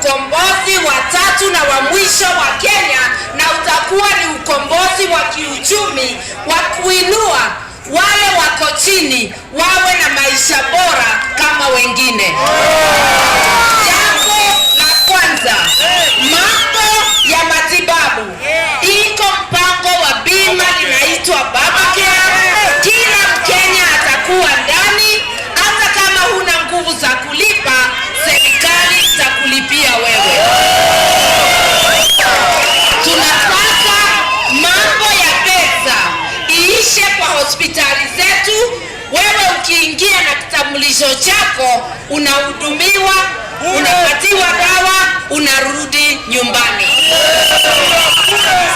ukombozi wa tatu na wa mwisho wa Kenya, na utakuwa ni ukombozi wa kiuchumi wa kuinua wale wako chini wawe na maisha bora kama wengine. Jambo la kwanza, mambo ya matibabu. Iko mpango wa bima linaitwa Babacare. Kila Mkenya atakuwa ndani, hata kama huna nguvu za kulipa, serikali itakulipia wewe. Tunataka mambo ya pesa iishe kwa hospitali zetu. Wewe ukiingia na kitambulisho chako unahudumiwa, unapatiwa dawa, unarudi nyumbani.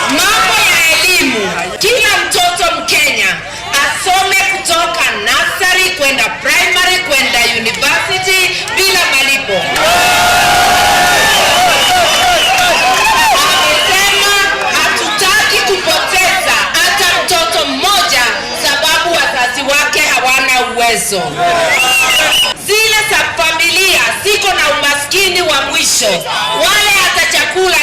Mambo ya elimu, kila mtoto Mkenya asome kutoka nursery kwenda primary kwenda university bila malipo. Amesema hatutaki kupoteza hata mtoto mmoja sababu wazazi wake hawana uwezo. Zile za familia ziko na umaskini wa mwisho, wale hata chakula